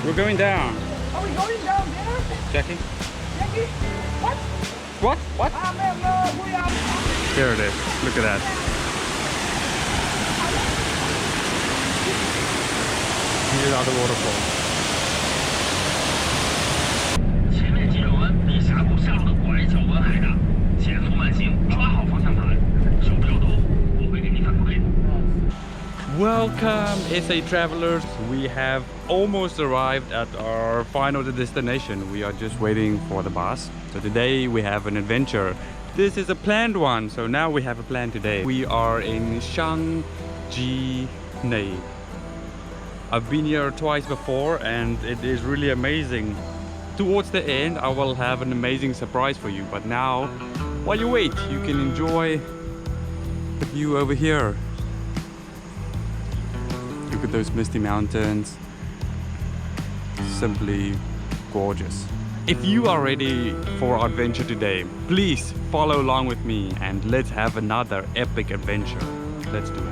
We're going down. Are we going down there? Jackie? Jackie? What? What? We are... There it is. Look at that. Here are the waterfalls. 前面基准温比峡谷下路的拐角温还大，前后慢行，抓好方向盘，手不要抖，我会给你反馈。 Welcome, SA travelers. We have almost arrived at our final destination. We are just waiting for the bus. So today we have an adventure. This is a planned one. So now we have a plan today. We are in Xiamen. I've been here twice before and it is really amazing. Towards the end I will have an amazing surprise for you. But now, while you wait, you can enjoy the view over here. Look at those misty mountains. Simply gorgeous. If you are ready for our adventure today, please follow along with me and let's have another epic adventure. Let's do it.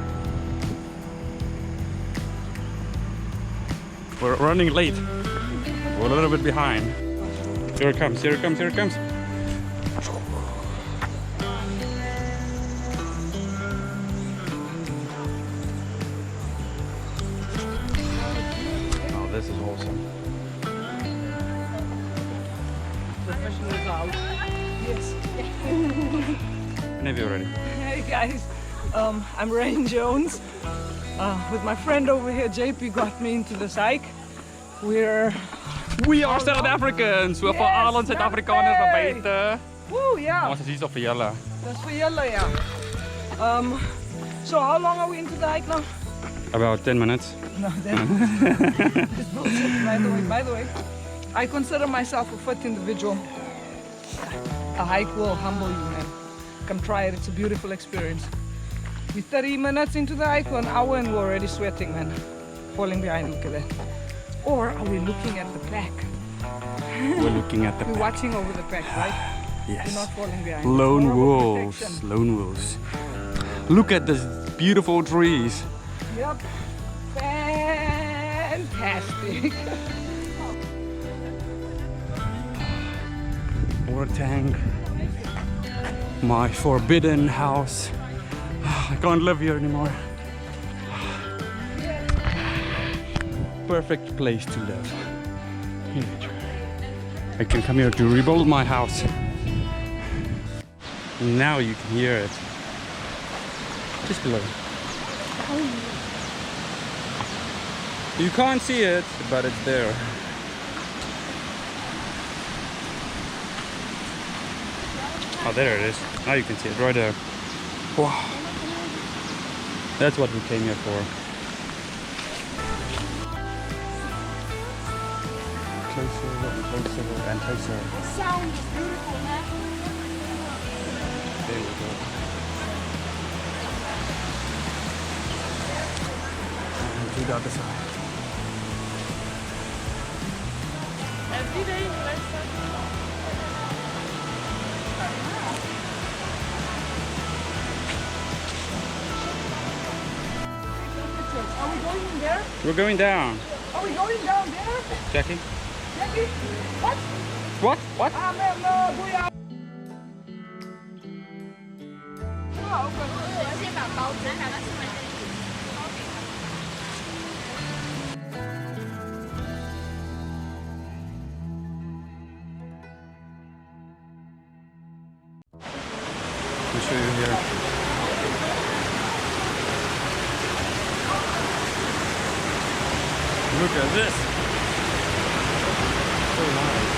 We're running late. We're a little bit behind. Here it comes, here it comes, here it comes. This is awesome. Professionals out. Yes. Whenever you're ready. Hey guys, I'm Rain Jones. With my friend over here, JP got me into this hike. We are South Africans. We're van alle Suid-Afrikaners naar buiten. Woo, yeah. Ons is hier op vir julle. That's for yellow, yeah. So how long are we into the hike now? About 10 minutes. No, then. It's bullshit, by the way. I consider myself a fit individual. A hike will humble you, man. Come try it, it's a beautiful experience. We're 30 minutes into the hike, an hour, and we're already sweating, man. Falling behind, look at that. Or are we looking at the pack? We're looking at the We're pack. watching over the pack, right? Yes. We're not falling behind. Lone More of a wolves. protection. Lone wolves. Look at these beautiful trees. Yep. Fantastic. Water tank. My forbidden house. I can't live here anymore. Perfect place to live in nature. I can come here to rebuild my house. Now you can hear it. Just below. You can't see it, but it's there. Oh, there it is. Now you can see it right there. Wow. That's what we came here for. Closer and closer and closer. The sound is beautiful, man. There we go. And to the other side. Every day, let's start. Are we going in there? We're going down. Are we going down there? Jackie? Jackie? What? What? What? We are... Oh, okay. 我先把包子拿到新闻这里。 I'll show you here. Look at this. So nice.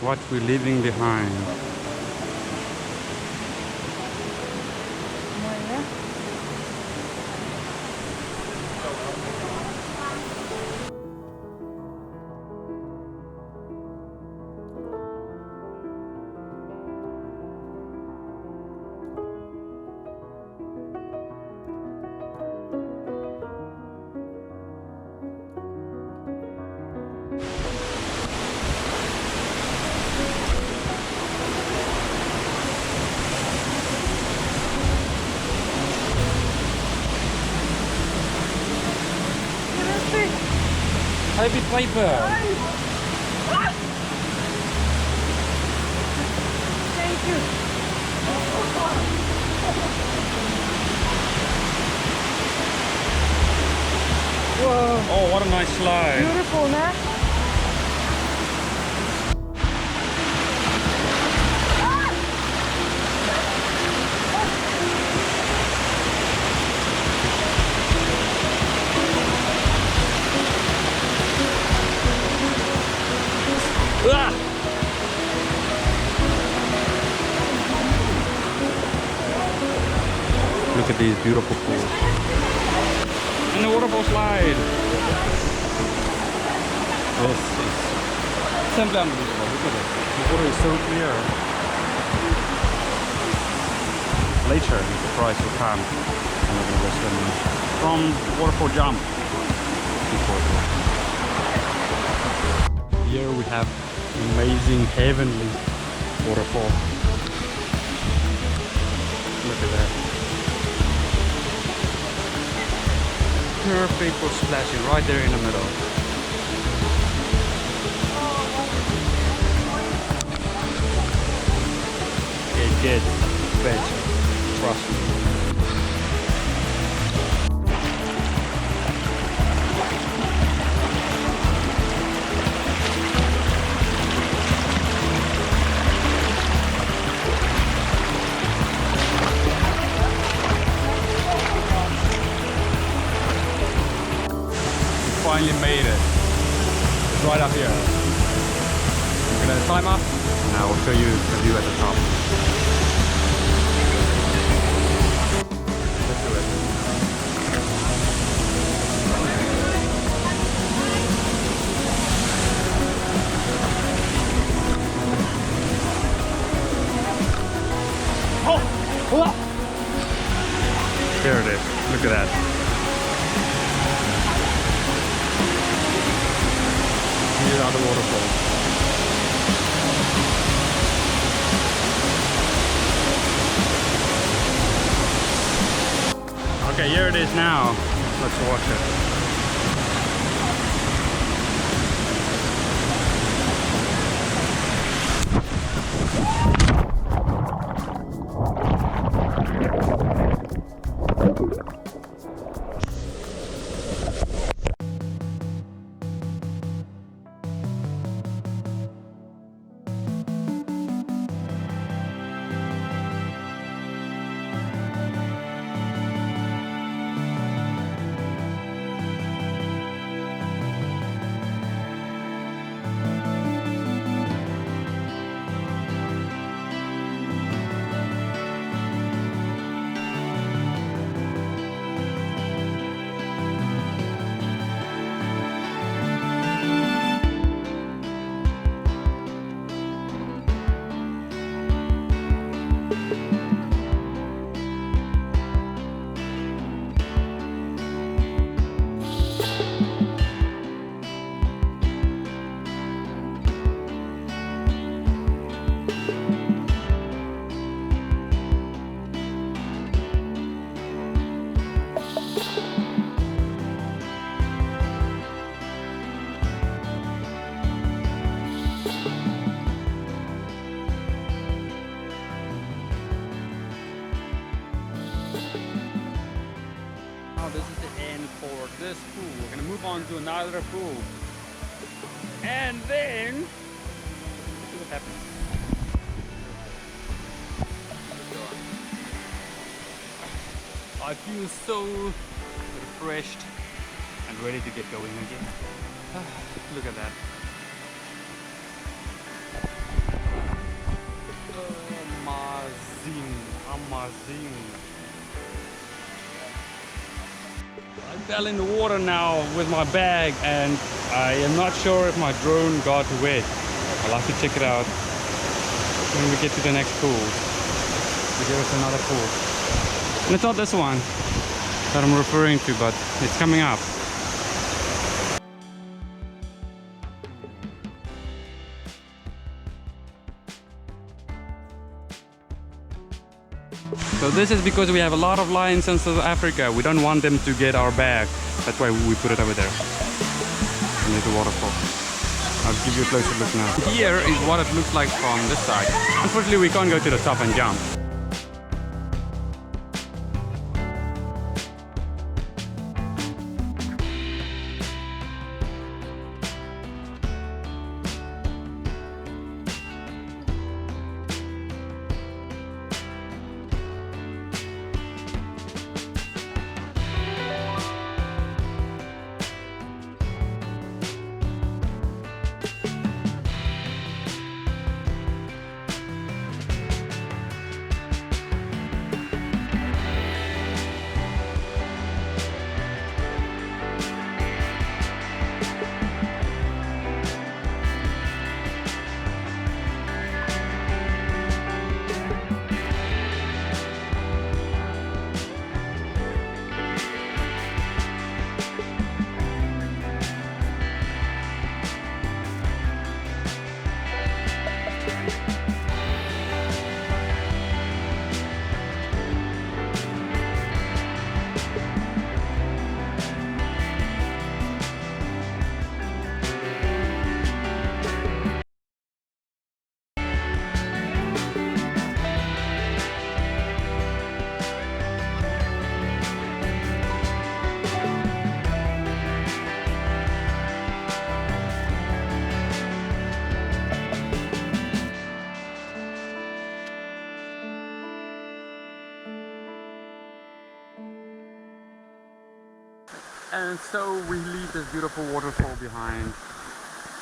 What we're leaving behind. Heavy paper. Thank you. Whoa. Oh, what a nice slide. Beautiful, man. Ah! Look at these beautiful pools. And the waterfall slide. This is simply unbelievable. Look at it. The water is so clear. Later, the surprise will come. And we're gonna go swimming from waterfall jump. Here we have amazing heavenly waterfall. Look at that. Perfect for splashing right there in the middle. It gets better, trust me. Finally made it. It's right up here. We're gonna climb up and I will show you the view at the top. Let's do it. Oh! There it is. Look at that. Here are the waterfalls. Okay, here it is now. Let's watch it. This is the end for this pool. We're gonna move on to another pool. And then let's see what happens. I feel so refreshed and ready to get going again. Look at that. Amazing. I fell in the water now with my bag and I am not sure if my drone got wet. I'll have to check it out when we get to the next pool. We give us another pool. And it's not this one that I'm referring to, but it's coming up. So this is because we have a lot of lions in South Africa. We don't want them to get our bag. That's why we put it over there. Beneath the waterfall. I'll give you a closer look now. Here is what it looks like from this side. Unfortunately, we can't go to the top and jump. And so we leave this beautiful waterfall behind.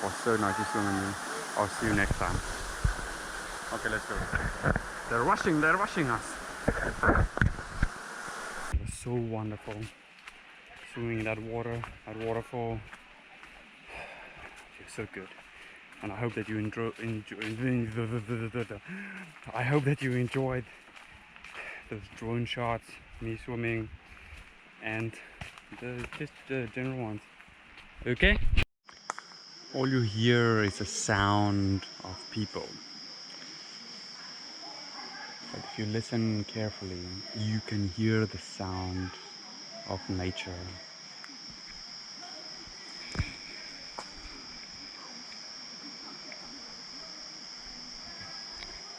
Oh, so nice to swim in. I'll see you next time. Okay, let's go. They're rushing us. It was so wonderful swimming in that waterfall. Feels so good. And I hope that you I hope that you enjoyed those drone shots, me swimming, and just the general ones. Okay? All you hear is a sound of people. But if you listen carefully, you can hear the sound of nature.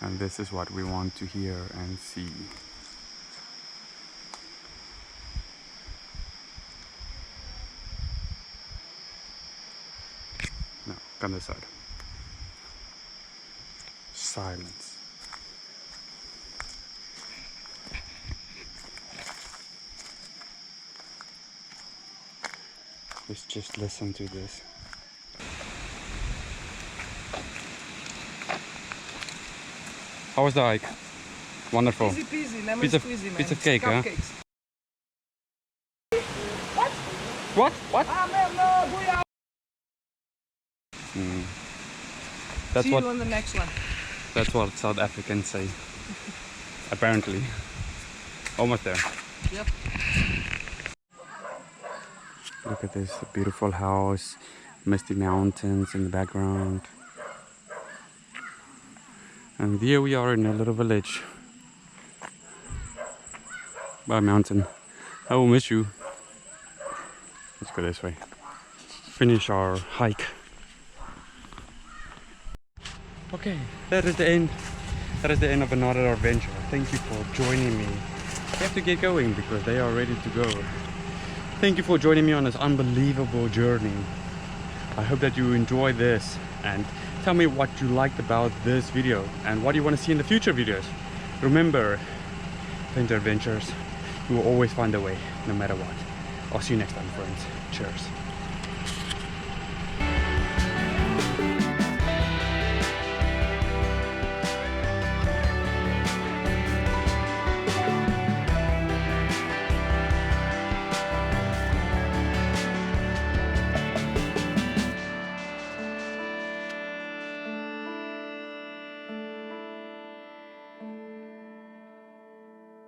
And this is what we want to hear and see. No, come this side. Silence. Let's just listen to this. How was the hike? Wonderful. Easy peasy, lemon Piece of- squeezy, man. piece of cake, huh? Cupcakes. What? Ah, man, no, booyah. That's See what you on the next one. that's what South Africans say. Apparently. Almost there. Yep. Look at this, a beautiful house, misty mountains in the background. And here we are in a little village by a mountain. I will miss you. Let's go this way. Finish our hike. Okay, that is the end. That is the end of another adventure. Thank you for joining me. We have to get going because they are ready to go. Thank you for joining me on this unbelievable journey. I hope that you enjoy this and tell me what you liked about this video and what you want to see in the future videos. Remember, Painter Adventures, you will always find a way, no matter what. I'll see you next time, friends. Cheers.